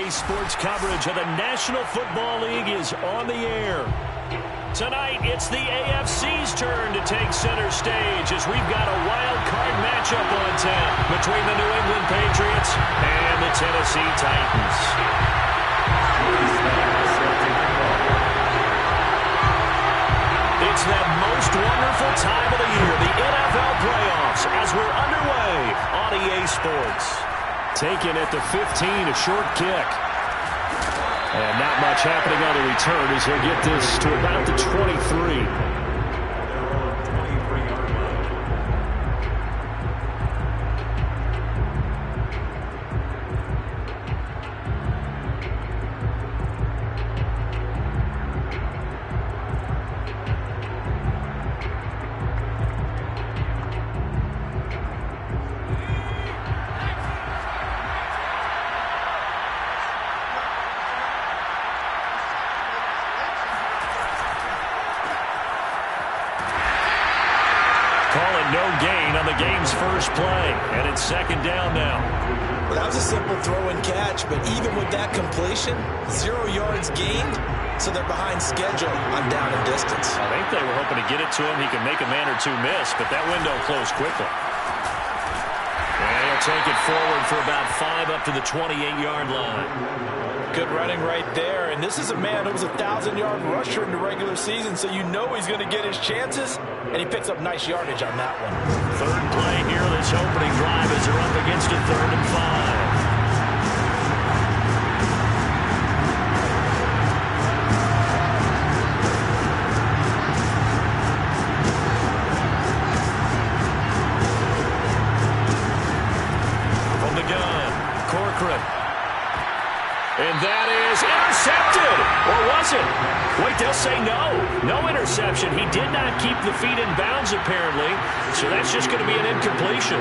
EA Sports coverage of the National Football League is on the air. Tonight, it's the AFC's turn to take center stage as we've got a wild card matchup on tap between the New England Patriots and the Tennessee Titans. It's that most wonderful time of the year, the NFL playoffs, as we're underway on EA Sports. Taken at the 15, a short kick. And not much happening on the return as he'll get this to about the 23. No gain on the game's first play, and it's second down now. Well, that was a simple throw and catch, but even with that completion, 0 yards gained, so they're behind schedule on down and distance. I think they were hoping to get it to him. He could make a man or two miss, but that window closed quickly. And he'll take it forward for about 5 up to the 28-yard line. Good running right there, and this is a man who was a 1,000-yard rusher in the regular season, so you know he's going to get his chances, and he picks up nice yardage on that one. Third play here, this opening drive as they're up against a 3rd and 5. From the gun, Corcoran. And that is intercepted. Or was it? Wait, they'll say no. No interception. He did not keep the feet in bounds, apparently. So that's just going to be an incompletion.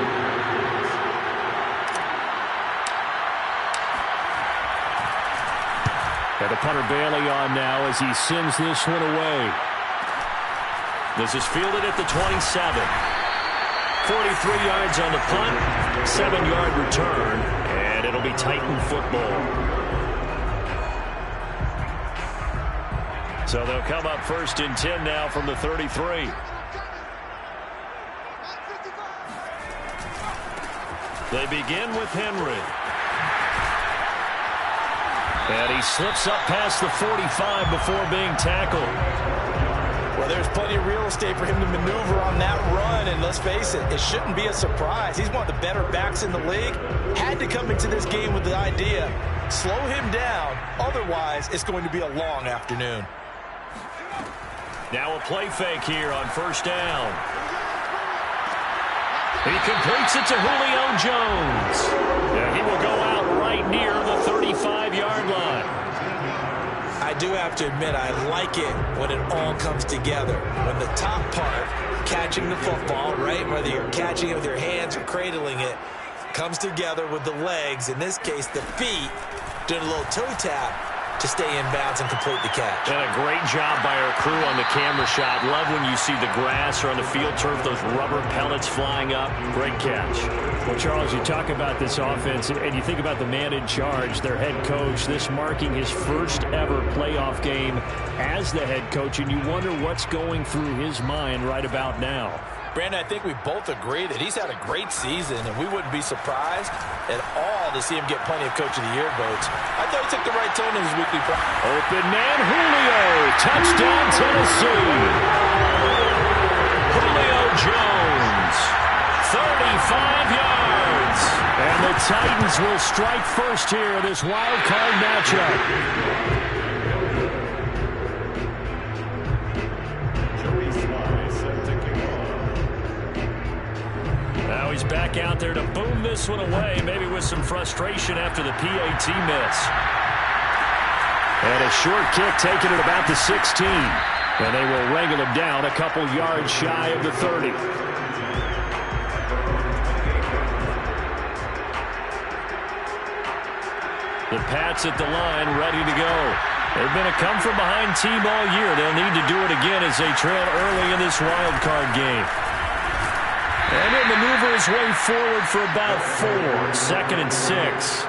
Got the punter Bailey on now as he sends this one away. This is fielded at the 27. 43 yards on the punt. 7-yard return. And it'll be Titan football. So they'll come up 1st and 10 now from the 33. They begin with Henry. And he slips up past the 45 before being tackled. Well, there's plenty of real estate for him to maneuver on that run, and let's face it, it shouldn't be a surprise. He's one of the better backs in the league. Had to come into this game with the idea, slow him down, otherwise it's going to be a long afternoon. Now a play fake here on 1st down. He completes it to Julio Jones. Yeah, he will go out right near the 35-yard line. I do have to admit, I like it when it all comes together. When the top part, catching the football, right, whether you're catching it with your hands or cradling it, comes together with the legs, in this case the feet, doing a little toe tap to stay in bounds and complete the catch. And a great job by our crew on the camera shot. Love when you see the grass or on the field turf, those rubber pellets flying up. Great catch. Well, Charles, you talk about this offense, and you think about the man in charge, their head coach, this marking his first ever playoff game as the head coach, and you wonder what's going through his mind right about now. Brandon, I think we both agree that he's had a great season, and we wouldn't be surprised at all to see him get plenty of Coach of the Year votes. I thought he took the right tone in his weekly practice. Open man, Julio. Touchdown, Tennessee. Julio Jones. 35 yards. And the Titans will strike first here in this wild card matchup. Now he's back out there to boom this one away, maybe with some frustration after the PAT miss. And a short kick taken at about the 16. And they will wrangle him down a couple yards shy of the 30. The Pats at the line, ready to go. They've been a come-from-behind team all year. They'll need to do it again as they trail early in this wild card game. And he'll maneuver his way forward for about 4. 2nd and 6.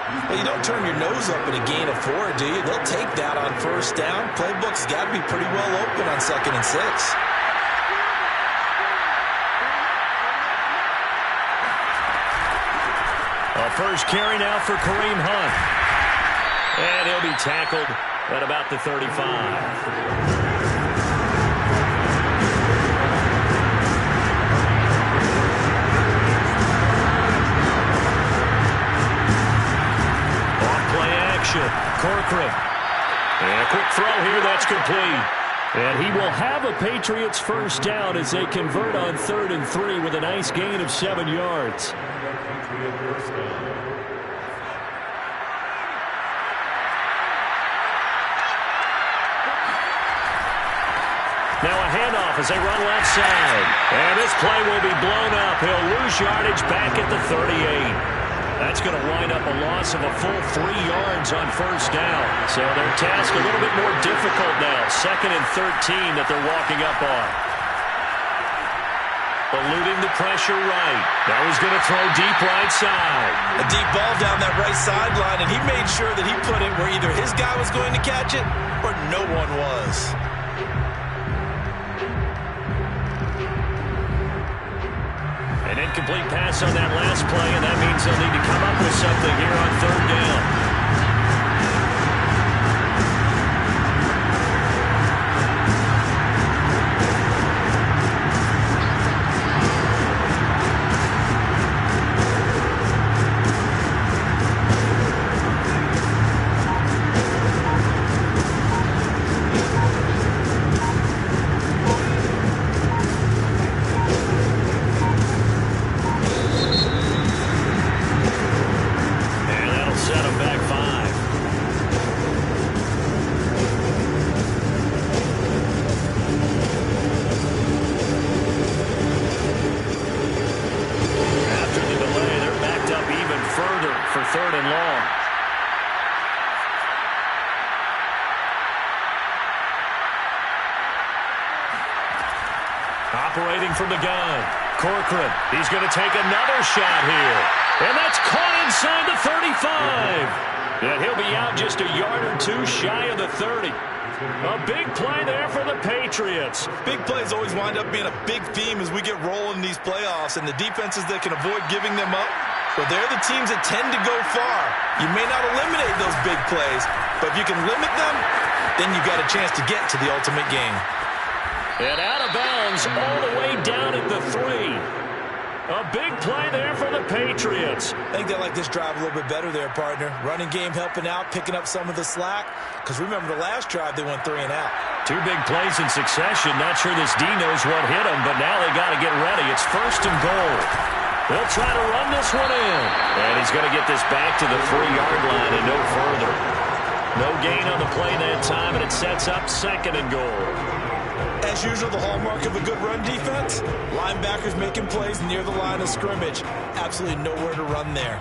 Well, you don't turn your nose up at a gain of 4, do you? They'll take that on first down. Playbook's got to be pretty well open on 2nd and 6. A first carry now for Kareem Hunt. And he'll be tackled at about the 35. Corcoran. And a quick throw here, that's complete. And he will have a Patriots first down as they convert on 3rd and 3 with a nice gain of 7 yards. Now a handoff as they run left side. And this play will be blown up. He'll lose yardage back at the 38. That's going to wind up a loss of a full 3 yards on first down. So their task a little bit more difficult now. 2nd and 13 that they're walking up on. Eluding the pressure right. Now he's going to throw deep right side. A deep ball down that right sideline, and he made sure that he put it where either his guy was going to catch it or no one was. An incomplete pass on that last play, and that means they'll need to come up with something here on 3rd down. Operating from the gun, Corcoran. He's going to take another shot here. And that's caught inside the 35. And he'll be out just a yard or 2 shy of the 30. A big play there for the Patriots. Big plays always wind up being a big theme as we get rolling in these playoffs. And the defenses that can avoid giving them up, well, they're the teams that tend to go far. You may not eliminate those big plays, but if you can limit them, then you've got a chance to get to the ultimate game. And out of bounds all the way down at the 3. A big play there for the Patriots. I think they like this drive a little bit better there, partner. Running game helping out, picking up some of the slack. Because remember the last drive, they went 3 and out. 2 big plays in succession. Not sure this D knows what hit him, but now they got to get ready. It's 1st and goal. They'll try to run this one in. And he's going to get this back to the 3-yard line and no further. No gain on the play that time, and it sets up 2nd and goal. As usual, the hallmark of a good run defense, linebackers making plays near the line of scrimmage. Absolutely nowhere to run there.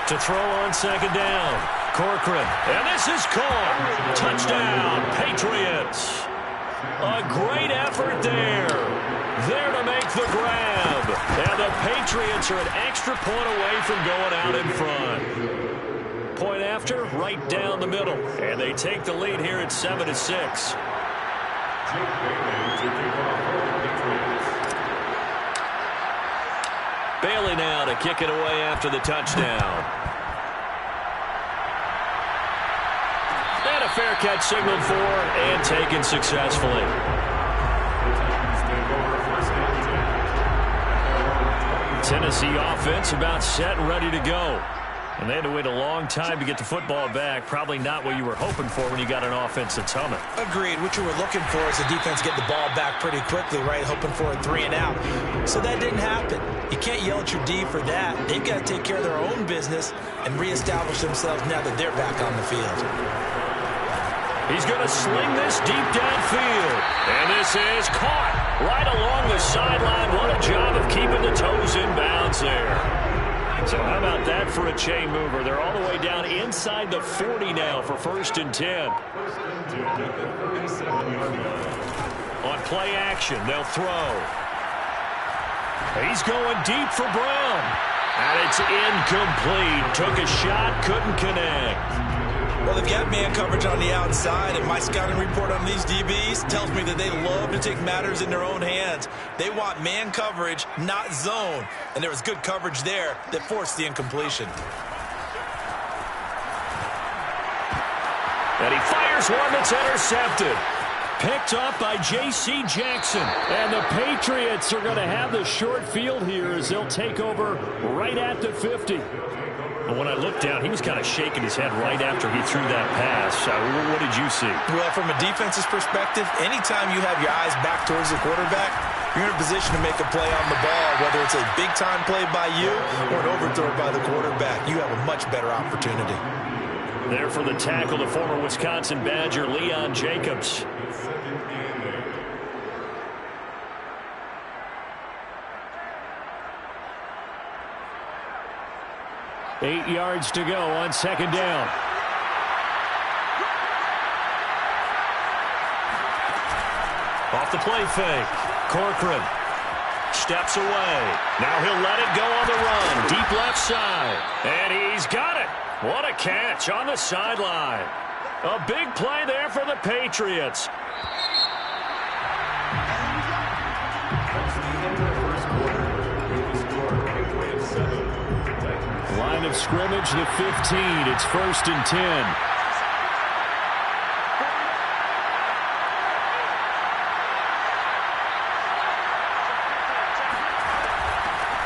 To throw on 2nd down, Corcoran. And this is caught. Touchdown, Patriots. A great effort there. There to make the grab. And the Patriots are an extra point away from going out in front. Point after, right down the middle. And they take the lead here at 7-6. Bailey now to kick it away after the touchdown. And a fair catch signaled for and taken successfully. Tennessee offense about set and ready to go. And they had to wait a long time to get the football back. Probably not what you were hoping for when you got an offense that's humming. Agreed. What you were looking for is the defense get the ball back pretty quickly, right? Hoping for a 3 and out. So that didn't happen. You can't yell at your D for that. They've got to take care of their own business and reestablish themselves now that they're back on the field. He's going to sling this deep downfield. And this is caught right along the sideline. What a job of keeping the toes in bounds there. So how about that for a chain mover? They're all the way down inside the 40 now for 1st and 10. On play action, they'll throw. He's going deep for Brown. And it's incomplete. Took a shot, couldn't connect. Well, they've got man coverage on the outside, and my scouting report on these DBs tells me that they love to take matters in their own hands. They want man coverage, not zone. And there was good coverage there that forced the incompletion. And he fires one that's intercepted. Picked up by J.C. Jackson. And the Patriots are going to have the short field here as they'll take over right at the 50. And when I looked down, he was kind of shaking his head right after he threw that pass. What did you see? Well, from a defense's perspective, anytime you have your eyes back towards the quarterback, you're in a position to make a play on the ball, whether it's a big-time play by you or an overthrow by the quarterback. You have a much better opportunity. There for the tackle, the former Wisconsin Badger, Leon Jacobs. Eight yards to go on 2nd down. Off the play fake. Corcoran steps away. Now he'll let it go on the run. Deep left side. And he's got it. What a catch on the sideline. A big play there for the Patriots. Line of scrimmage, the 15. It's 1st and 10.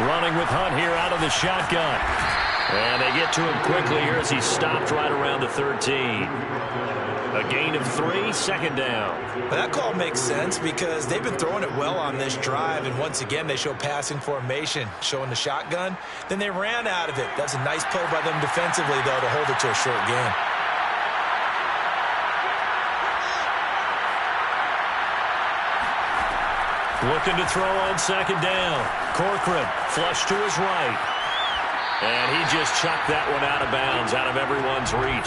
Running with Hunt here out of the shotgun. And they get to him quickly here as he stopped right around the 13. A gain of 3, 2nd down. Well, that call makes sense because they've been throwing it well on this drive, and once again they show passing formation, showing the shotgun. Then they ran out of it. That's a nice play by them defensively, though, to hold it to a short gain. Looking to throw on 2nd down. Corcoran flush to his right. And he just chucked that one out of bounds, out of everyone's reach.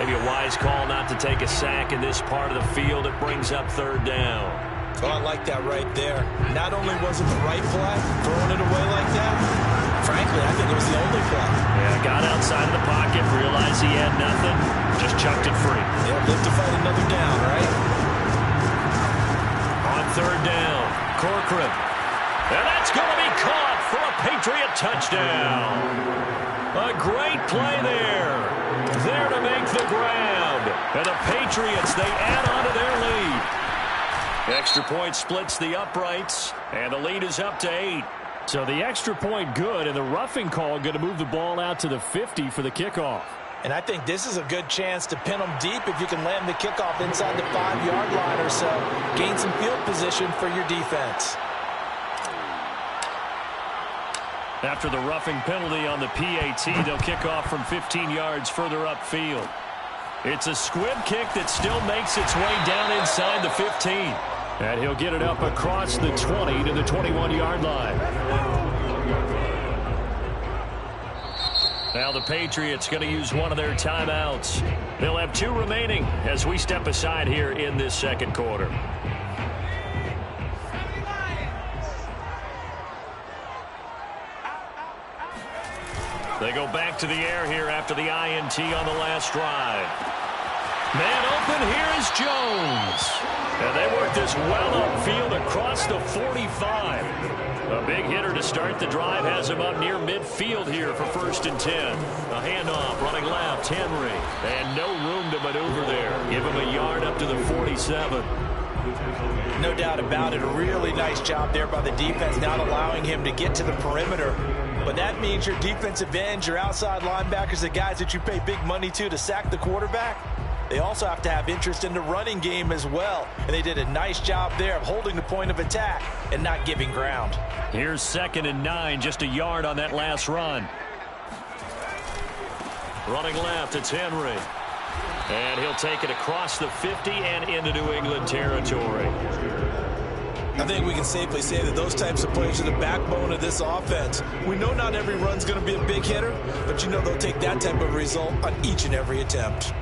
Maybe a wise call not to take a sack in this part of the field. It brings up 3rd down. Oh, I like that right there. Not only was it the right play, throwing it away like that, frankly, I think it was the only play. Yeah, got outside of the pocket, realized he had nothing, just chucked it free. Yeah, live to fight another down, right? On 3rd down, Corcoran. And that's going to be caught for a Patriot touchdown. A great play there. There to make the grab. And the Patriots, they add on to their lead. Extra point splits the uprights, and the lead is up to 8. So the extra point good, and the roughing call going to move the ball out to the 50 for the kickoff. And I think this is a good chance to pin them deep if you can land the kickoff inside the 5-yard line or so. Gain some field position for your defense. After the roughing penalty on the PAT, they'll kick off from 15 yards further upfield. It's a squib kick that still makes its way down inside the 15. And he'll get it up across the 20 to the 21-yard line. Now the Patriots going to use one of their timeouts. They'll have 2 remaining as we step aside here in this 2nd quarter. They go back to the air here after the INT on the last drive. Man open, here is Jones. And they work this well upfield across the 45. A big hitter to start the drive has him up near midfield here for 1st and 10. A handoff, running left, Henry. And no room to maneuver there. Give him a yard up to the 47. No doubt about it. A really nice job there by the defense, not allowing him to get to the perimeter. But that means your defensive ends, your outside linebackers, the guys that you pay big money to sack the quarterback, they also have to have interest in the running game as well. And they did a nice job there of holding the point of attack and not giving ground. Here's 2nd and 9, just a yard on that last run. Running left, it's Henry. And he'll take it across the 50 and into New England territory. I think we can safely say that those types of plays are the backbone of this offense. We know not every run's going to be a big hitter, but you know they'll take that type of result on each and every attempt.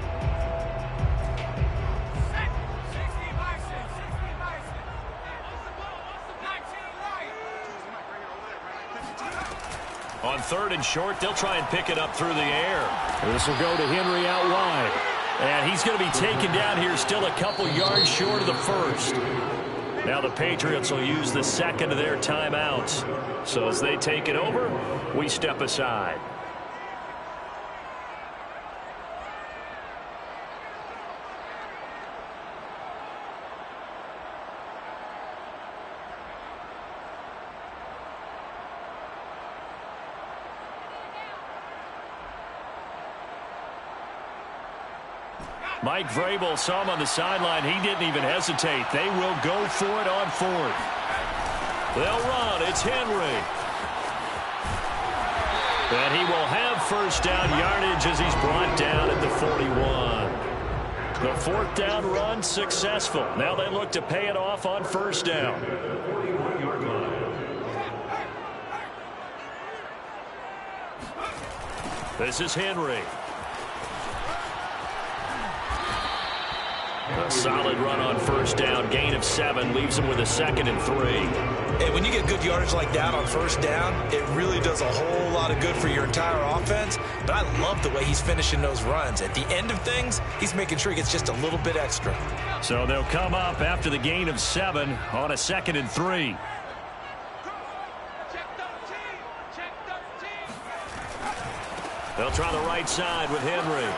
On 3rd and short, they'll try and pick it up through the air. This will go to Henry out wide. And he's going to be taken down here, still a couple yards short of the first. Now the Patriots will use the second of their timeouts. So as they take it over, we step aside. Mike Vrabel saw him on the sideline. He didn't even hesitate. They will go for it on 4th. They'll run. It's Henry. And he will have first down yardage as he's brought down at the 41. The 4th down run successful. Now they look to pay it off on 1st down. This is Henry. A solid run on 1st down. Gain of 7 leaves him with a 2nd and 3. Hey, when you get good yardage like that on 1st down, it really does a whole lot of good for your entire offense. But I love the way he's finishing those runs. At the end of things, he's making sure he gets just a little bit extra. So they'll come up after the gain of 7 on a 2nd and 3. They'll try the right side with Henry.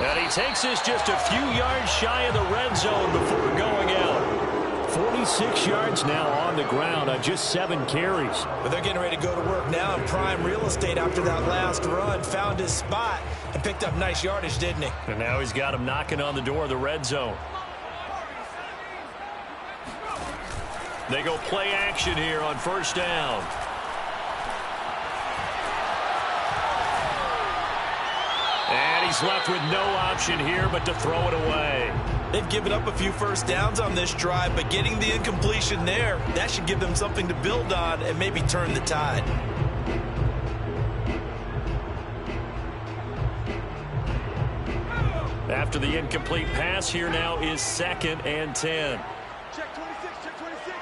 And he takes this just a few yards shy of the red zone before going out. 46 yards now on the ground on just 7 carries. But they're getting ready to go to work now in prime real estate after that last run. Found his spot and picked up nice yardage, didn't he? And now he's got him knocking on the door of the red zone. They go play action here on 1st down. And he's left with no option here but to throw it away. They've given up a few first downs on this drive, but getting the incompletion there, that should give them something to build on and maybe turn the tide. After the incomplete pass, here now is 2nd and 10. Check 26, check 26.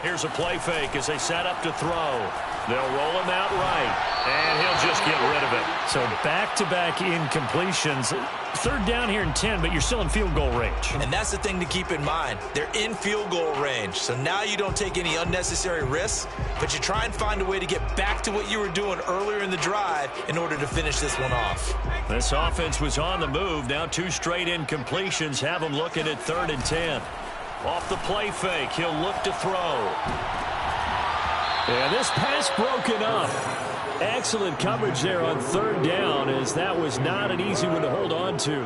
Here's a play fake as they set up to throw. They'll roll him out right, and he'll just get rid of it. So back-to-back incompletions. 3rd down here and 10, but you're still in field goal range. And that's the thing to keep in mind. They're in field goal range, so now you don't take any unnecessary risks, but you try and find a way to get back to what you were doing earlier in the drive in order to finish this one off. This offense was on the move. Now 2 straight incompletions have them looking at 3rd and 10. Off the play fake, he'll look to throw. And this pass broken up. Excellent coverage there on 3rd down, as that was not an easy one to hold on to.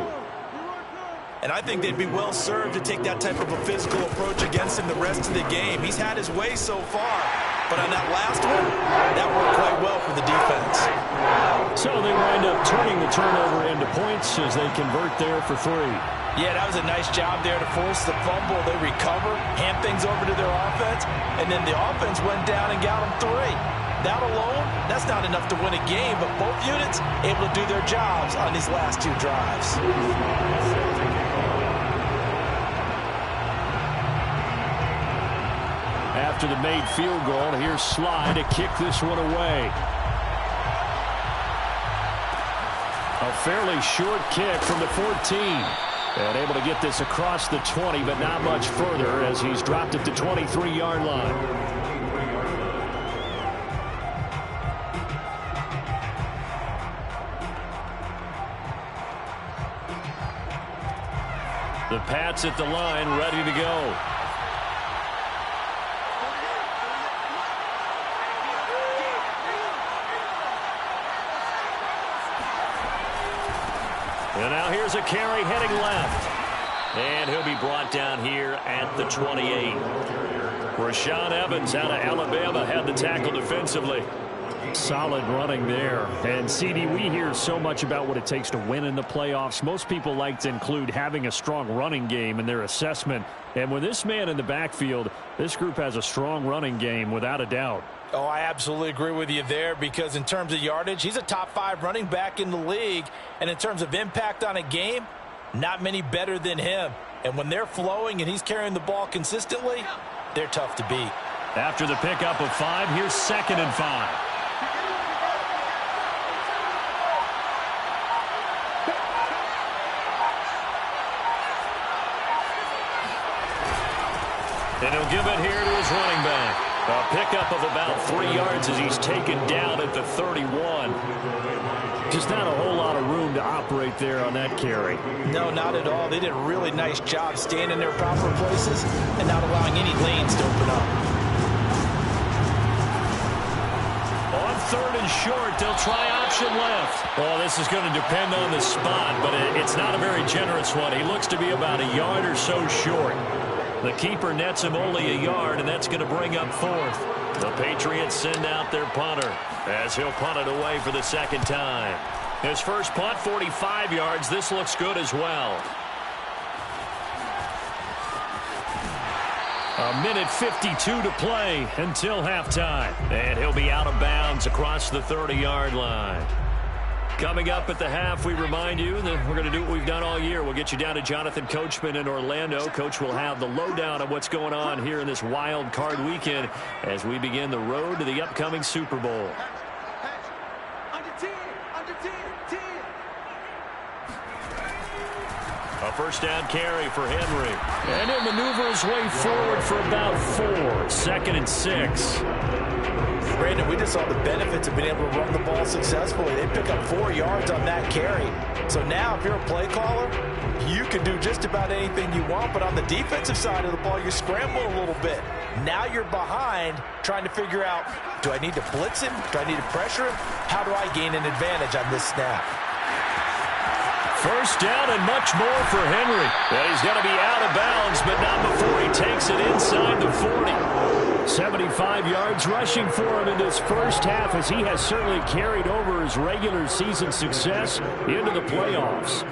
And I think they'd be well served to take that type of a physical approach against him the rest of the game. He's had his way so far, but on that last one, that worked quite well for the defense. So they wind up turning the turnover into points as they convert there for 3. Yeah, that was a nice job there to force the fumble. They recover, hand things over to their offense, and then the offense went down and got them 3. That alone, that's not enough to win a game, but both units able to do their jobs on these last 2 drives. After the made field goal, here's Sly to kick this one away. A fairly short kick from the 14. And able to get this across the 20, but not much further as he's dropped it to 23-yard line. The Pats at the line, ready to go. And now here's a carry heading left. And he'll be brought down here at the 28. Rashaan Evans out of Alabama had the tackle defensively. Solid running there. And, CD, we hear so much about what it takes to win in the playoffs. Most people like to include having a strong running game in their assessment. And with this man in the backfield, this group has a strong running game without a doubt. Oh, I absolutely agree with you there, because in terms of yardage, he's a top 5 running back in the league. And in terms of impact on a game, not many better than him. And when they're flowing and he's carrying the ball consistently, they're tough to beat. After the pickup of 5, here's 2nd and 5. And he'll give it here to his running back. A pickup of about 3 yards as he's taken down at the 31. Just not a whole lot of room to operate there on that carry. No, not at all. They did a really nice job staying in their proper places and not allowing any lanes to open up. On 3rd and short, they'll try option left. Well, this is going to depend on the spot, but it's not a very generous one. He looks to be about a yard or so short. The keeper nets him only a yard, and that's going to bring up 4th. The Patriots send out their punter as he'll punt it away for the 2nd time. His first punt, 45 yards. This looks good as well. A minute 52 to play until halftime. And he'll be out of bounds across the 30-yard line. Coming up at the half, we remind you that we're going to do what we've done all year. We'll get you down to Jonathan Coachman in Orlando. Coach will have the lowdown of what's going on here in this wild card weekend as we begin the road to the upcoming Super Bowl. Under 10, under 10, 10. A first down carry for Henry. And he'll maneuver his way forward for about 4. 2nd and 6. Brandon, we just saw the benefits of being able to run the ball successfully. They pick up 4 yards on that carry. So now if you're a play caller, you can do just about anything you want. But on the defensive side of the ball, you're scrambling a little bit. Now you're behind trying to figure out, do I need to blitz him? Do I need to pressure him? How do I gain an advantage on this snap? First down and much more for Henry. Well, he's going to be out of bounds, but not before he takes it inside the 40. 75 yards rushing for him in this first half, as he has certainly carried over his regular season success into the playoffs.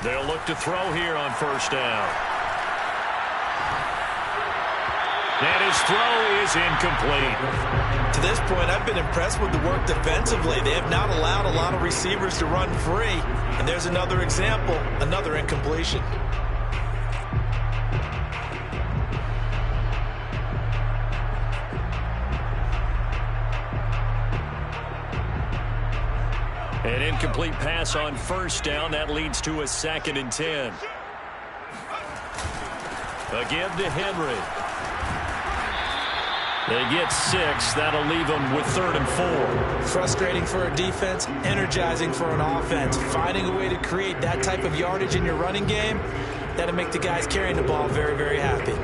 They'll look to throw here on first down. And his throw is incomplete. To this point, I've been impressed with the work defensively. They have not allowed a lot of receivers to run free. And there's another example, another incompletion. An incomplete pass on first down. That leads to a 2nd and 10. A give to Henry. They get 6. That'll leave them with 3rd and 4. Frustrating for a defense, energizing for an offense. Finding a way to create that type of yardage in your running game, that'll make the guys carrying the ball very, very happy.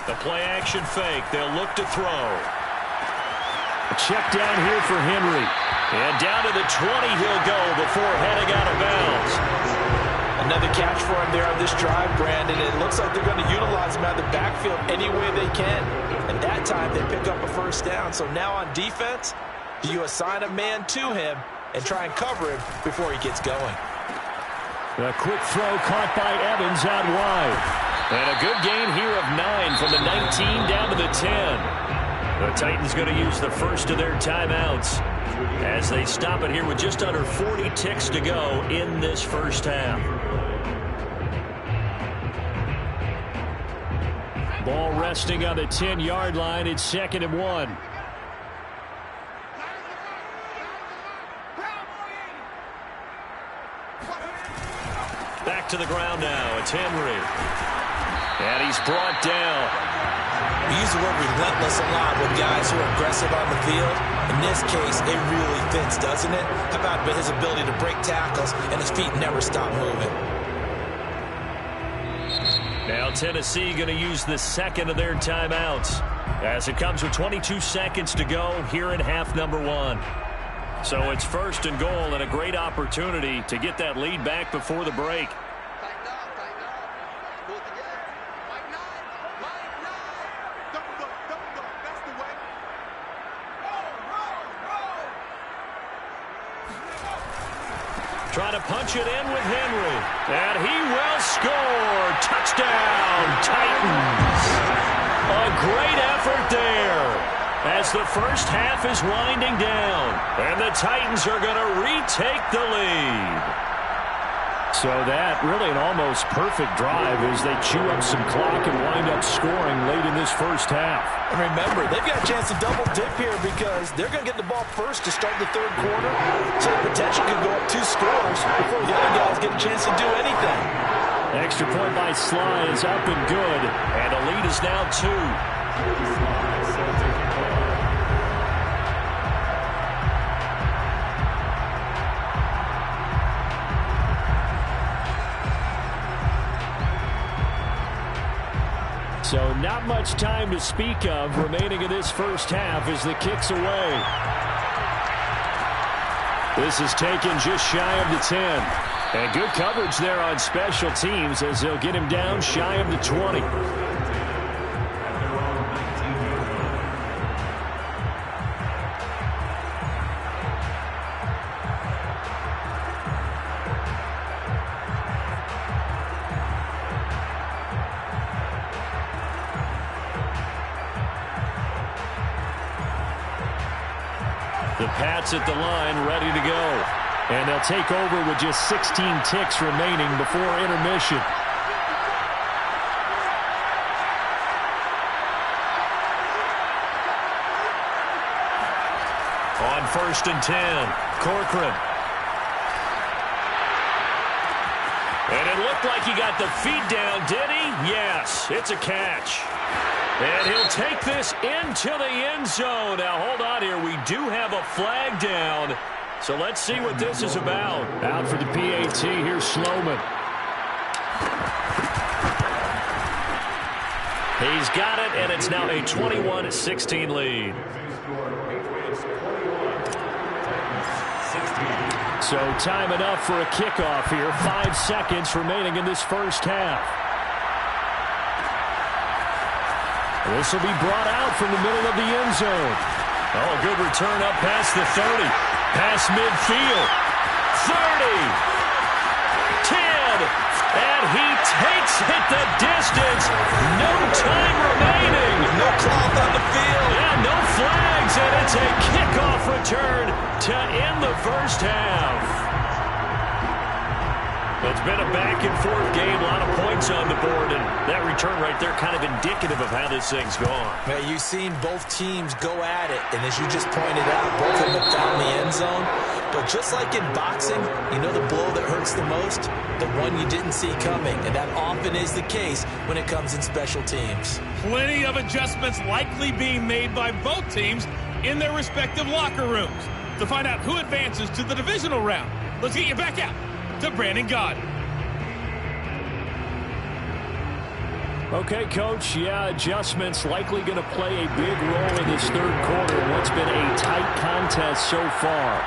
The play action fake. They'll look to throw. A check down here for Henry. And down to the 20 he'll go before heading out of bounds. Another catch for him there on this drive, Brandon. It looks like they're going to utilize him out of the backfield any way they can. And that time they pick up a first down. So now on defense, you assign a man to him and try and cover him before he gets going. A quick throw caught by Evans out wide. And a good gain here of 9 from the 19 down to the 10. The Titans going to use the first of their timeouts as they stop it here with just under 40 ticks to go in this first half. Ball resting on the 10-yard line. It's 2nd and 1. Back to the ground now. It's Henry. And he's brought down. We use the word relentless a lot with guys who are aggressive on the field. In this case, it really fits, doesn't it? How about his ability to break tackles and his feet never stop moving? Now Tennessee going to use the second of their timeouts as it comes with 22 seconds to go here in half number 1. So it's first and goal and a great opportunity to get that lead back before the break. Trying to punch it in with Henry. And he will score. Touchdown, Titans. A great effort there as the first half is winding down. And the Titans are going to retake the lead. So that really an almost perfect drive as they chew up some clock and wind up scoring late in this first half. And remember, they've got a chance to double dip here because they're going to get the ball first to start the third quarter. So the potential could go up 2 scores before the other guys get a chance to do anything. Extra point by Sly is up and good. And the lead is now 2. So not much time to speak of remaining in this first half as the kick's away. This is taken just shy of the 10. And good coverage there on special teams as they'll get him down shy of the 20. The Pats at the line, ready to go. And they'll take over with just 16 ticks remaining before intermission. On first and 10, Corcoran. And it looked like he got the feet down, did he? Yes, it's a catch. And he'll take this into the end zone. Now, hold on here. We do have a flag down. So let's see what this is about. Out for the PAT, here's Sloman. He's got it, and it's now a 21-16 lead. So time enough for a kickoff here. 5 seconds remaining in this first half. This will be brought out from the middle of the end zone. Oh, good return up past the 30. Past midfield. 30. 10. And he takes it the distance. No time remaining. No cloth on the field. Yeah, no flags. And it's a kickoff return to end the first half. It's been a back-and-forth game, a lot of points on the board, and that return right there kind of indicative of how this thing's gone. Man, you've seen both teams go at it, and as you just pointed out, both of them have found the end zone. But just like in boxing, you know the blow that hurts the most? The one you didn't see coming, and that often is the case when it comes in special teams. Plenty of adjustments likely being made by both teams in their respective locker rooms. To find out who advances to the divisional round, let's get you back out to Brandon Gaudin. Okay, Coach, yeah, adjustments likely going to play a big role in this third quarter in what's been a tight contest so far.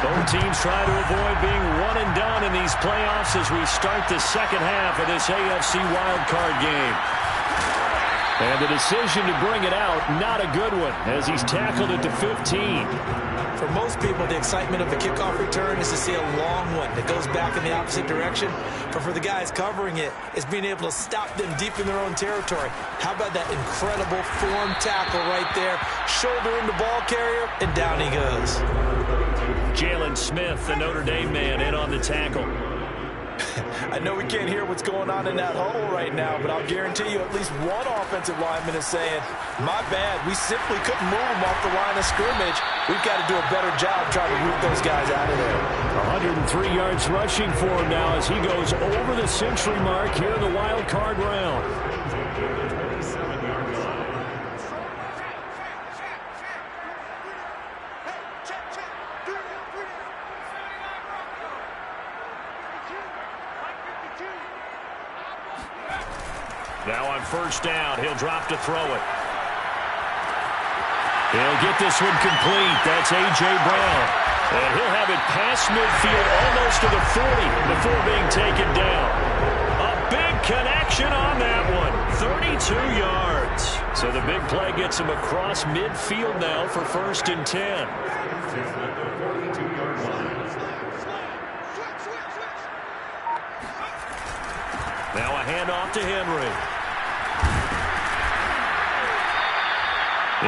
Both teams try to avoid being one and done in these playoffs as we start the second half of this AFC wildcard game. And the decision to bring it out, not a good one, as he's tackled it to 15. For most people, the excitement of the kickoff return is to see a long one that goes back in the opposite direction. But for the guys covering it, it's being able to stop them deep in their own territory. How about that incredible form tackle right there? Shoulder in the ball carrier, and down he goes. Jalen Smith, the Notre Dame man, in on the tackle. I know we can't hear what's going on in that huddle right now, but I'll guarantee you at least one offensive lineman is saying, my bad, we simply couldn't move them off the line of scrimmage. We've got to do a better job trying to root those guys out of there. 103 yards rushing for him now as he goes over the century mark here in the wild card round. Now on first down, he'll drop to throw it. He'll get this one complete. That's A.J. Brown. And he'll have it past midfield almost to the 40 before being taken down. A big connection on that one. 32 yards. So the big play gets him across midfield now for 1st and 10. Now a handoff to Henry.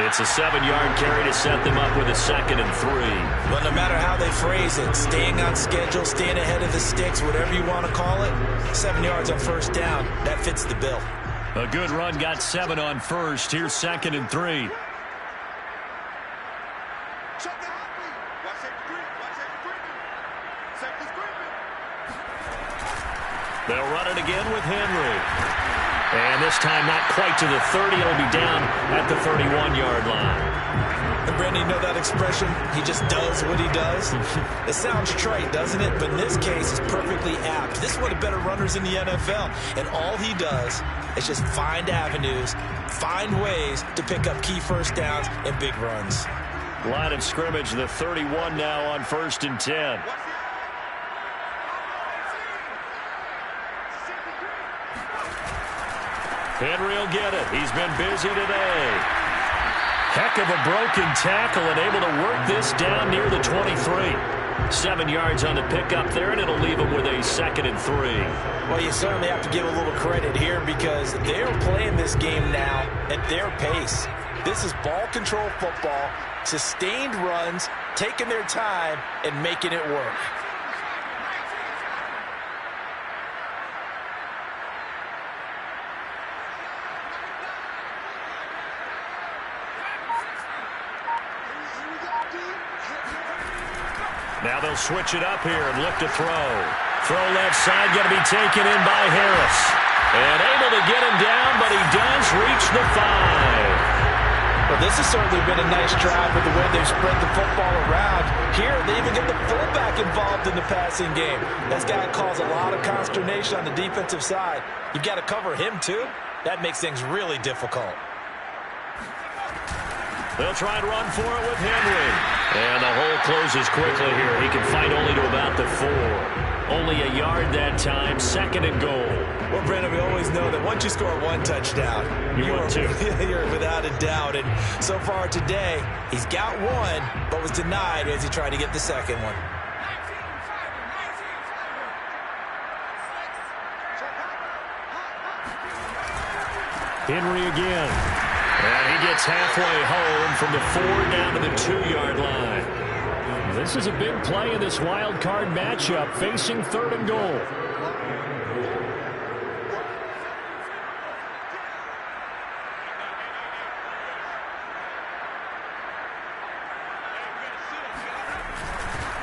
It's a 7-yard carry to set them up with a 2nd and 3. Well, no matter how they phrase it, staying on schedule, staying ahead of the sticks, whatever you want to call it, 7 yards on first down, that fits the bill. A good run got 7 on first. Here's 2nd and 3. They'll run it again with Henry. And this time not quite to the 30. It'll be down at the 31-yard line. And Brandon, you know that expression? He just does what he does. It sounds trite, doesn't it? But in this case, it's perfectly apt. This is one of the better runners in the NFL. And all he does is just find avenues, find ways to pick up key first downs and big runs. Line of scrimmage, the 31 now on 1st and 10. Henry will get it. He's been busy today. Heck of a broken tackle and able to work this down near the 23. 7 yards on the pickup there, and it'll leave him with a 2nd and 3. Well, you certainly have to give a little credit here because they're playing this game now at their pace. This is ball control football, sustained runs, taking their time, and making it work. Now they'll switch it up here and look to throw. Throw left side, going to be taken in by Harris. And able to get him down, but he does reach the 5. Well, this has certainly been a nice drive with the way they've spread the football around. Here, they even get the fullback involved in the passing game. That's got to cause a lot of consternation on the defensive side. You've got to cover him, too. That makes things really difficult. They'll try and run for it with Henry. And the hole closes quickly here. He can fight only to about the 4. Only a yard that time. 2nd and goal. Well, Brandon, we always know that once you score 1 touchdown, you're without a doubt. And so far today, he's got 1, but was denied as he tried to get the 2nd one. Henry again. And he gets halfway home from the 4 down to the 2-yard line. This is a big play in this wild card matchup facing 3rd and goal.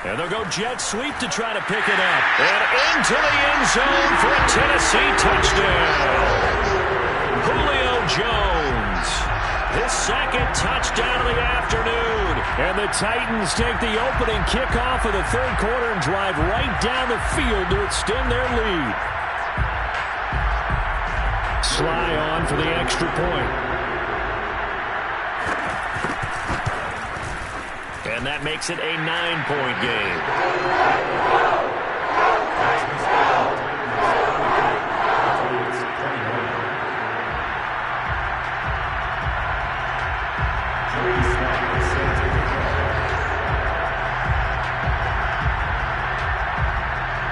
And they'll go jet sweep to try to pick it up. And into the end zone for a Tennessee touchdown. Julio Jones, his 2nd touchdown of the afternoon. And the Titans take the opening kickoff of the 3rd quarter and drive right down the field to extend their lead. Sly on for the extra point. And that makes it a 9-point game.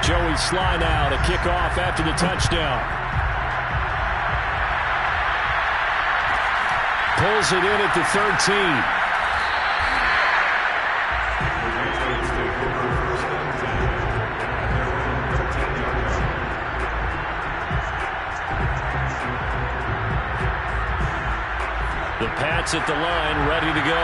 Joey Sly now to kick off after the touchdown. Pulls it in at the 13. The Pats at the line, ready to go.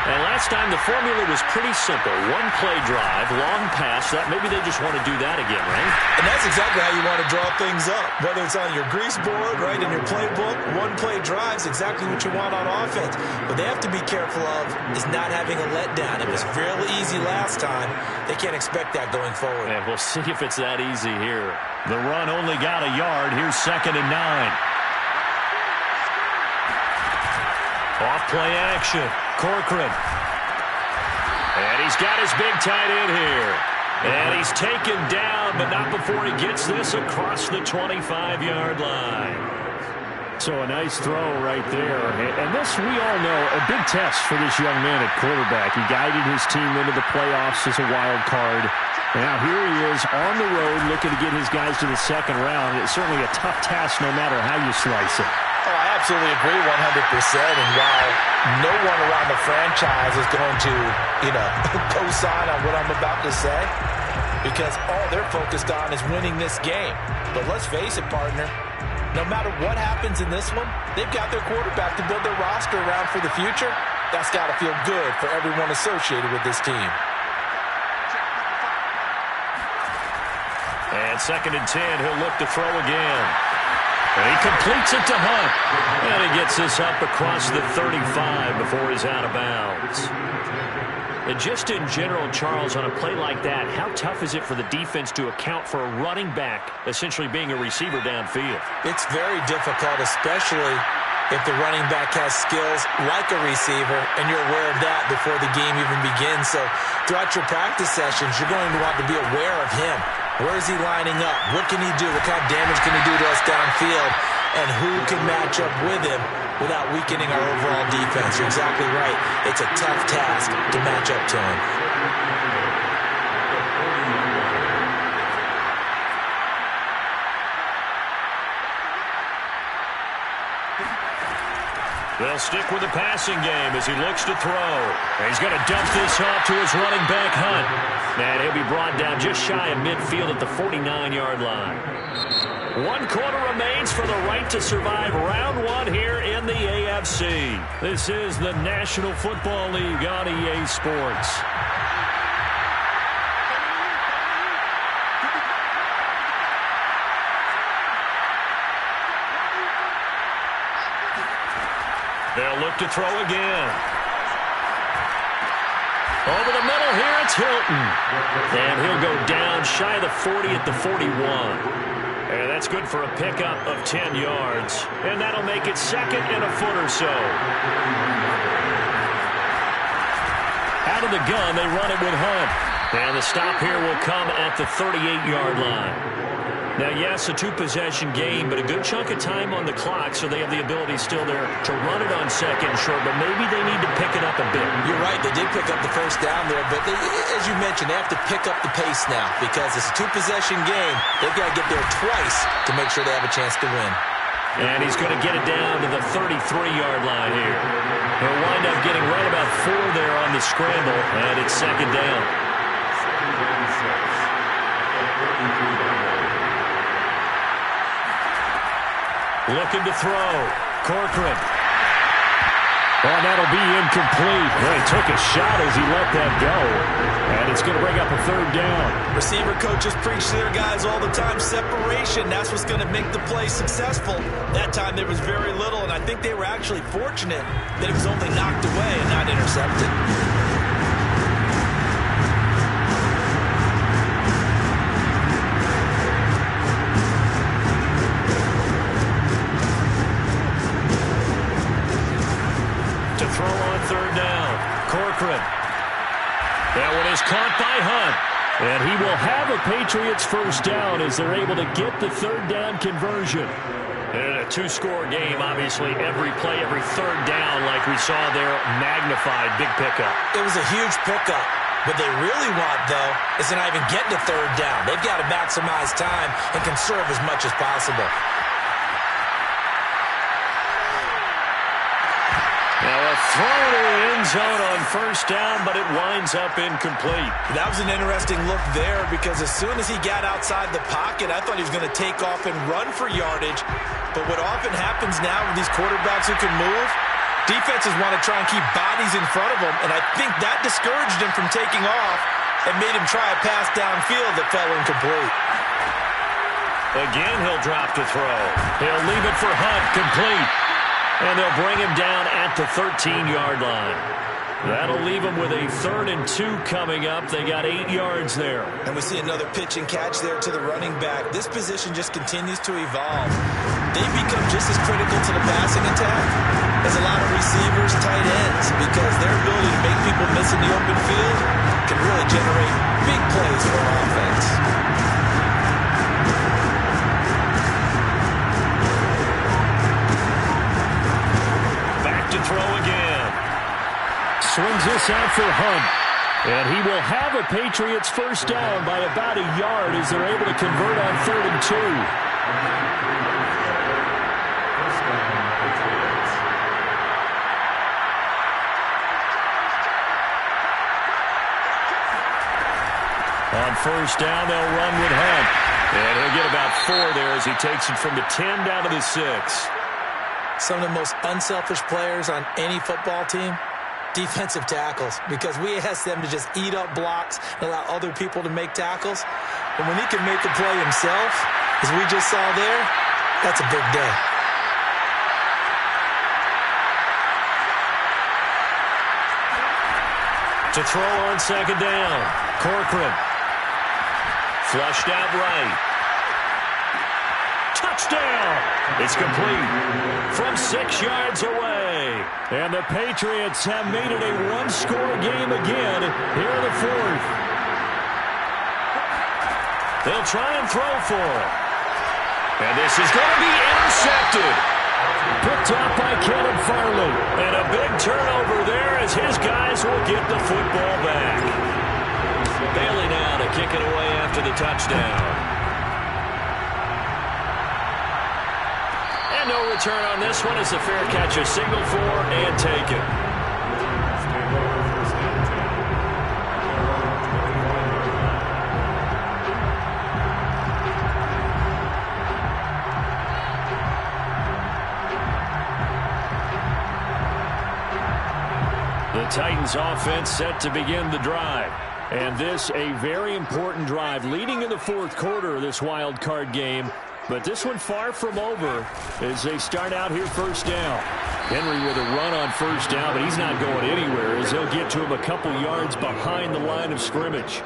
And last time the formula was pretty simple. 1 play drive, long pass. That maybe they just want to do that again, right? And that's exactly how you want to draw things up. Whether it's on your grease board, right, in your playbook, 1 play drive is exactly what you want on offense. What they have to be careful of is not having a letdown. It was real easy last time. They can't expect that going forward. And we'll see if it's that easy here. The run only got a yard. Here's 2nd and 9. Off play action. Corcoran. And he's got his big tight end here. And he's taken down, but not before he gets this across the 25-yard line. So a nice throw right there. And this, we all know, a big test for this young man at quarterback. He guided his team into the playoffs as a wild card. Now here he is on the road looking to get his guys to the second round. It's certainly a tough task no matter how you slice it. Oh, I absolutely agree 100%. And while no one around the franchise is going to, co-sign on what I'm about to say, because all they're focused on is winning this game. But let's face it, partner, no matter what happens in this one, they've got their quarterback to build their roster around for the future. That's got to feel good for everyone associated with this team. And 2nd and 10, he'll look to throw again. And he completes it to Hunt. And he gets this up across the 35 before he's out of bounds. And just in general, Charles, on a play like that, how tough is it for the defense to account for a running back essentially being a receiver downfield? It's very difficult, especially if the running back has skills like a receiver, and you're aware of that before the game even begins. So throughout your practice sessions, you're going to want to be aware of him. Where is he lining up? What can he do? What kind of damage can he do to us downfield? And who can match up with him without weakening our overall defense? You're exactly right. It's a tough task to match up to him. They'll stick with the passing game as he looks to throw. And he's going to dump this off to his running back, Hunt. And he'll be brought down just shy of midfield at the 49-yard line. 1 quarter remains for the right to survive round 1 here in the AFC. This is the National Football League on EA Sports. They'll look to throw again. Over the middle here, it's Hilton. And he'll go down shy of the 40 at the 41. And that's good for a pickup of 10 yards. And that'll make it 2nd and a foot or so. Out of the gun, they run it with Hunt. And the stop here will come at the 38-yard line. Now, yes, a 2-possession game, but a good chunk of time on the clock, so they have the ability still there to run it on 2nd and short, but maybe they need to pick it up a bit. You're right. They did pick up the first down there, but as you mentioned, they have to pick up the pace now because it's a 2-possession game. They've got to get there twice to make sure they have a chance to win. And he's going to get it down to the 33-yard line here. He'll wind up getting right about 4 there on the scramble, and it's 2nd down. Looking to throw. Corcoran. Oh, that'll be incomplete. Well, he took a shot as he let that go. And it's going to bring up a 3rd down. Receiver coaches preach to their guys all the time. Separation, that's what's going to make the play successful. That time there was very little, and I think they were actually fortunate that it was only knocked away and not intercepted. Throw on 3rd down. Corcoran. That one is caught by Hunt. And he will have a Patriots first down as they're able to get the 3rd down conversion. And a 2-score game, obviously, every play, every 3rd down, like we saw there, magnified, big pickup. It was a huge pickup. What they really want, though, is to not even get to 3rd down. They've got to maximize time and conserve as much as possible. Now a throw to the end zone on 1st down, but it winds up incomplete. That was an interesting look there because as soon as he got outside the pocket, I thought he was going to take off and run for yardage. But what often happens now with these quarterbacks who can move, defenses want to try and keep bodies in front of them, and I think that discouraged him from taking off and made him try a pass downfield that fell incomplete. Again, he'll drop to throw. He'll leave it for Hunt, complete. And they'll bring him down at the 13-yard line. That'll leave them with a 3rd and 2 coming up. They got 8 yards there. And we see another pitch and catch there to the running back. This position just continues to evolve. They become just as critical to the passing attack as a lot of receivers, tight ends, because their ability to make people miss in the open field can really generate big plays for an offense. Back to throw again. Swings this out for Hunt. And he will have a Patriots first down by about a yard as they're able to convert on 3rd and 2. On first down, they'll run with Hunt. And he'll get about 4 there as he takes it from the 10 down to the 6. Some of the most unselfish players on any football team, defensive tackles, because we ask them to just eat up blocks and allow other people to make tackles. But when he can make the play himself, as we just saw there, that's a big day. To throw on 2nd down, Corcoran. Flushed out right. Touchdown! It's complete from 6 yards away. And the Patriots have made it a one-score game again here in the 4th. They'll try and throw for it. And this is going to be intercepted. Picked up by Caleb Farley. And a big turnover there as his guys will get the football back. Bailey now to kick it away after the touchdown. And no return on this one as the fair catch is signaled for and taken. The Titans offense set to begin the drive. And this a very important drive leading in the 4th quarter of this wild card game. But this one far from over as they start out here first down. Henry with a run on first down, but he's not going anywhere as they'll get to him a couple yards behind the line of scrimmage.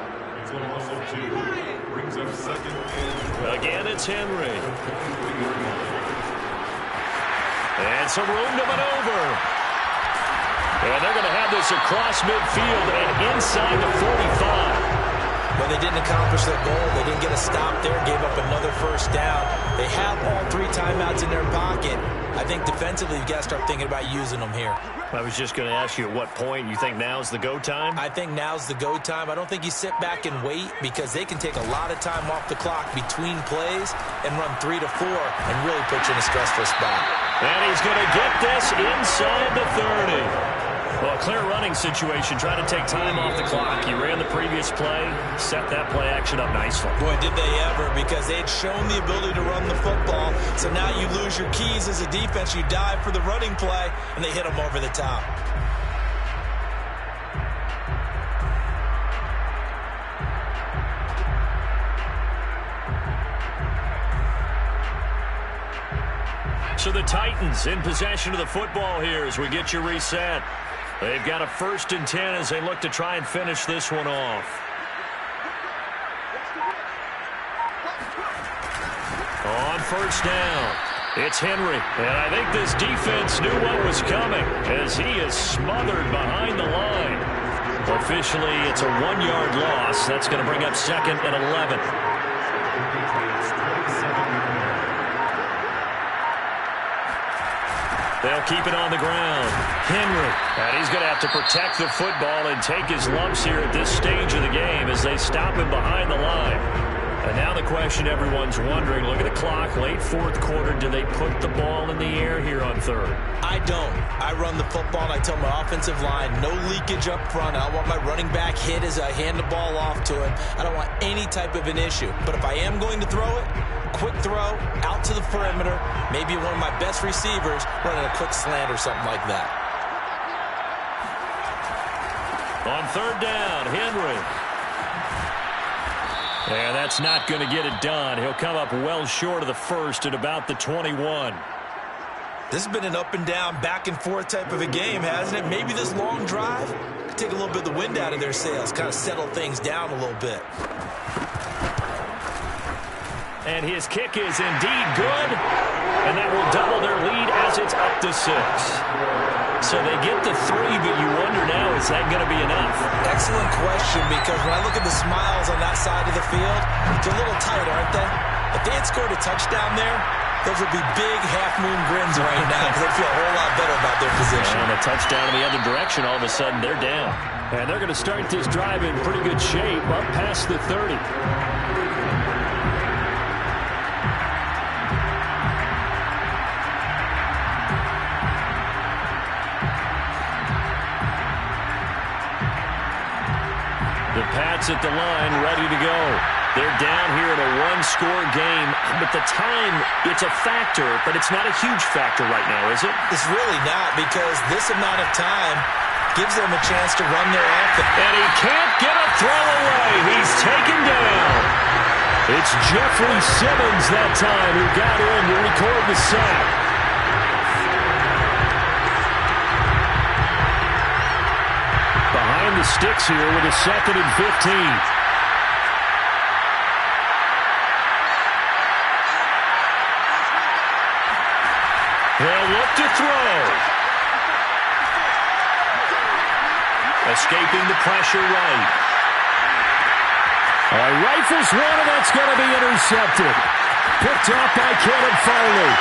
Again, it's Henry. And some room to maneuver. And they're going to have this across midfield and inside the 45. Well, they didn't accomplish their goal. They didn't get a stop there, gave up another first down. They have all 3 timeouts in their pocket. I think defensively, you've got to start thinking about using them here. I was just going to ask you at what point you think now's the go time? I think now's the go time. I don't think you sit back and wait because they can take a lot of time off the clock between plays and run 3 to 4 and really put you in a stressful spot. And he's going to get this inside the 30. Well, a clear running situation, trying to take time off the clock. He ran the previous play, set that play action up nicely. Boy, did they ever, because they had shown the ability to run the football. So now you lose your keys as a defense. You dive for the running play, and they hit them over the top. So the Titans in possession of the football here as we get you reset. They've got a 1st and 10 as they look to try and finish this one off. On first down, it's Henry. And I think this defense knew what was coming as he is smothered behind the line. Officially, it's a 1-yard loss. That's going to bring up 2nd and 11. They'll keep it on the ground. Henry. And he's going to have to protect the football and take his lumps here at this stage of the game as they stop him behind the line. And now the question everyone's wondering, look at the clock, late 4th quarter, do they put the ball in the air here on 3rd? I don't. I run the football and I tell my offensive line, no leakage up front. I don't want my running back hit as I hand the ball off to him. I don't want any type of an issue. But if I am going to throw it, quick throw, out to the perimeter, maybe one of my best receivers running a quick slant or something like that. On 3rd down, Henry. And that's not going to get it done. He'll come up well short of the 1st at about the 21. This has been an up and down, back and forth type of a game, hasn't it? Maybe this long drive could take a little bit of the wind out of their sails, kind of settle things down a little bit. And his kick is indeed good, and that will double their lead as it's up to 6. So they get the 3, but you wonder now, is that going to be enough? Excellent question, because when I look at the smiles on that side of the field, they're a little tight, aren't they? If they had scored a touchdown there, those would be big half-moon grins right now because they feel a whole lot better about their position. And a touchdown in the other direction, all of a sudden they're down. And they're going to start this drive in pretty good shape, up past the 30. The Pats at the line, ready to go. They're down here in a one-score game, but the time, it's a factor, but it's not a huge factor right now, is it? It's really not, because this amount of time gives them a chance to run their offense. And he can't get a throw away. He's taken down. It's Jeffrey Simmons that time who got in to record the sack. Behind the sticks here with a 2nd and 15. He'll look to throw. Escaping the pressure right. Rifles one, and that's going to be intercepted. Picked off by Caleb Farley.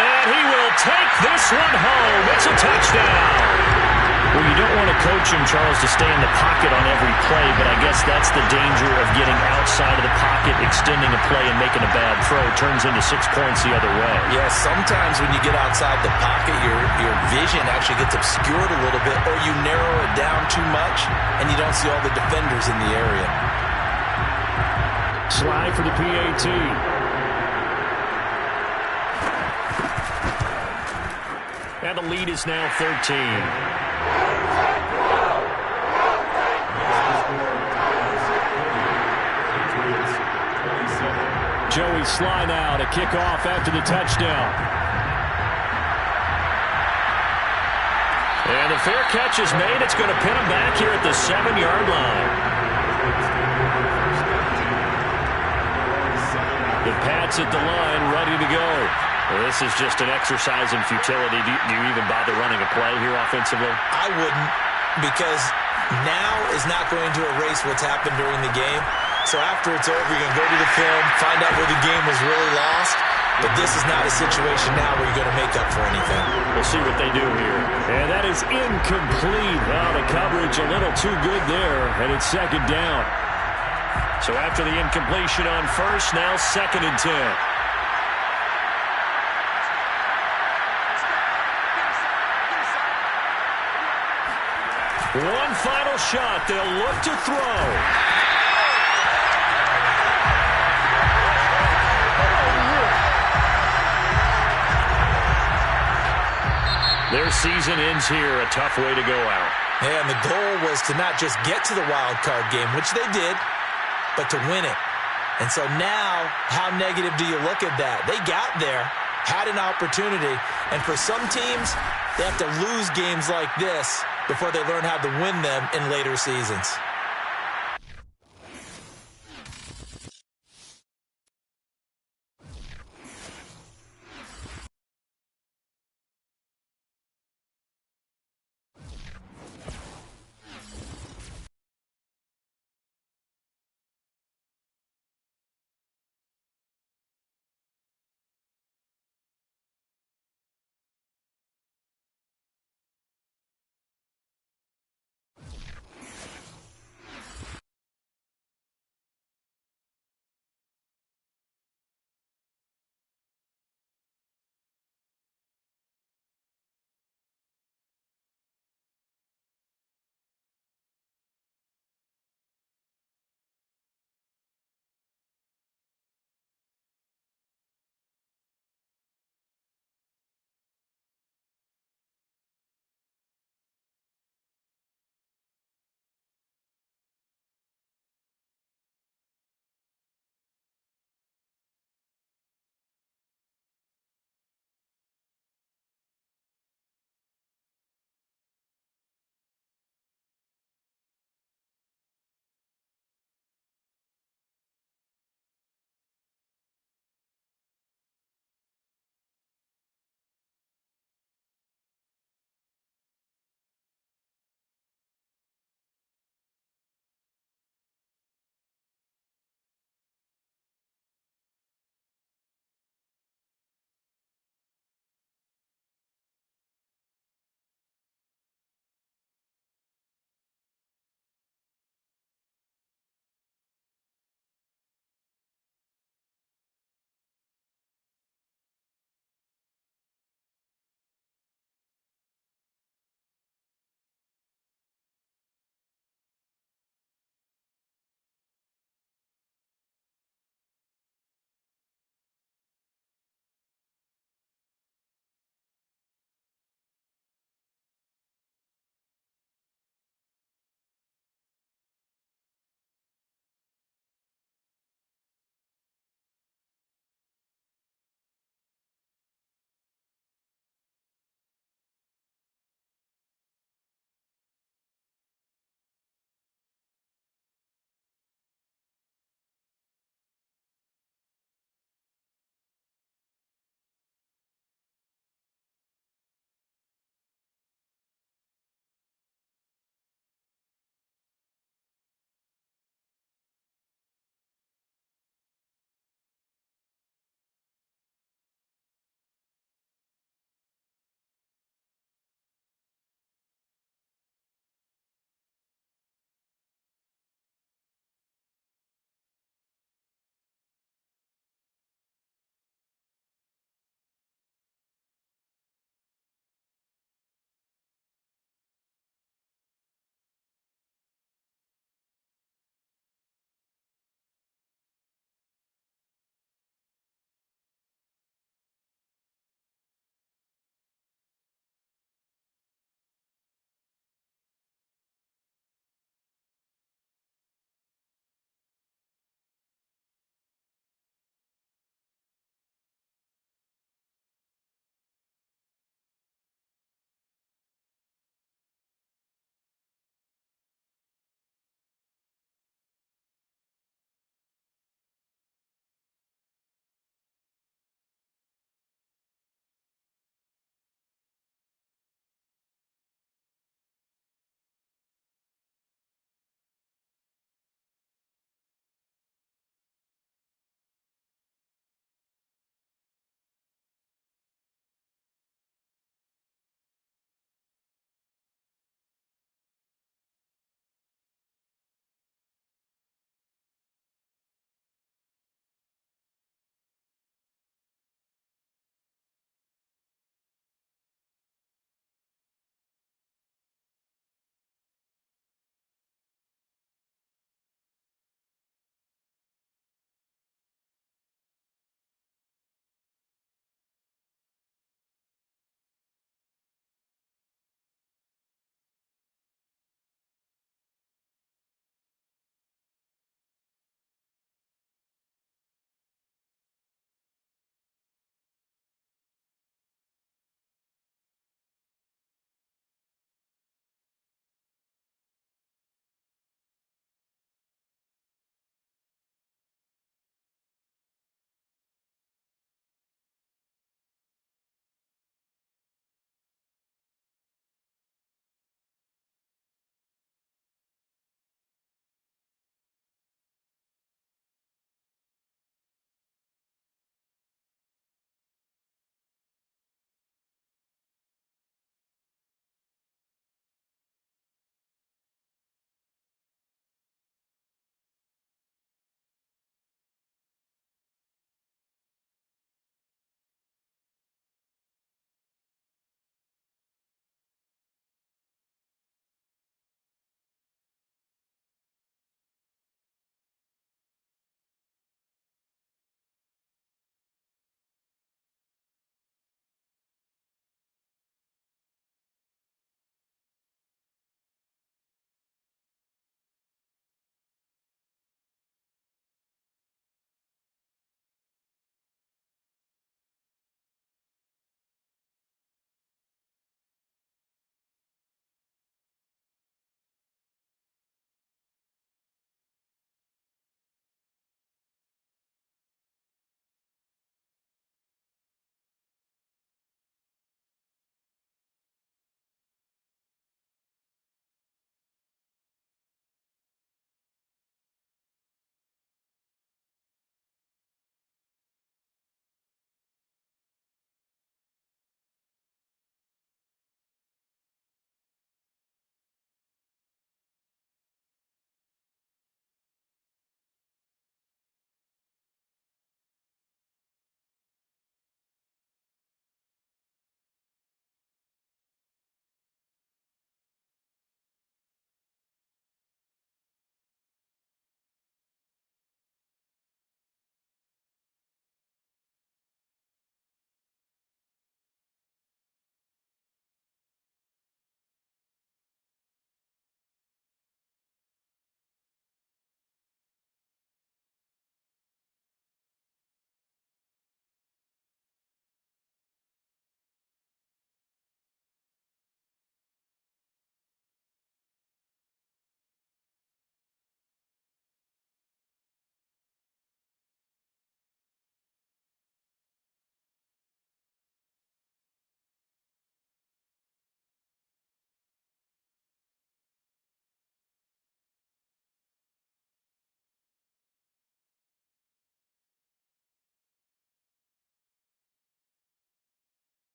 And he will take this one home. It's a touchdown. Well, you don't want to coach him, Charles, to stay in the pocket on every play, but I guess that's the danger of getting outside of the pocket, extending a play, and making a bad throw. Turns into 6 points the other way. Yeah, sometimes when you get outside the pocket, your vision actually gets obscured a little bit, or you narrow it down too much, and you don't see all the defenders in the area. Slide for the PAT. And the lead is now 13. Joey Sly now to kick off after the touchdown. And the fair catch is made. It's going to pin him back here at the 7-yard line. The Pats at the line, ready to go. Well, this is just an exercise in futility. Do you even bother running a play here offensively? I wouldn't, because now is not going to erase what's happened during the game. So after it's over, you're going to go to the film, find out where the game was really lost. But this is not a situation now where you're going to make up for anything. We'll see what they do here. And that is incomplete. Well, the coverage a little too good there, and it's 2nd down. So after the incompletion on first, now 2nd and 10. One final shot. They'll look to throw. Their season ends here. A tough way to go out. Yeah, and the goal was to not just get to the wild card game, which they did, but to win it. And so now, how negative do you look at that? They got there, had an opportunity, and for some teams, they have to lose games like this before they learn how to win them in later seasons.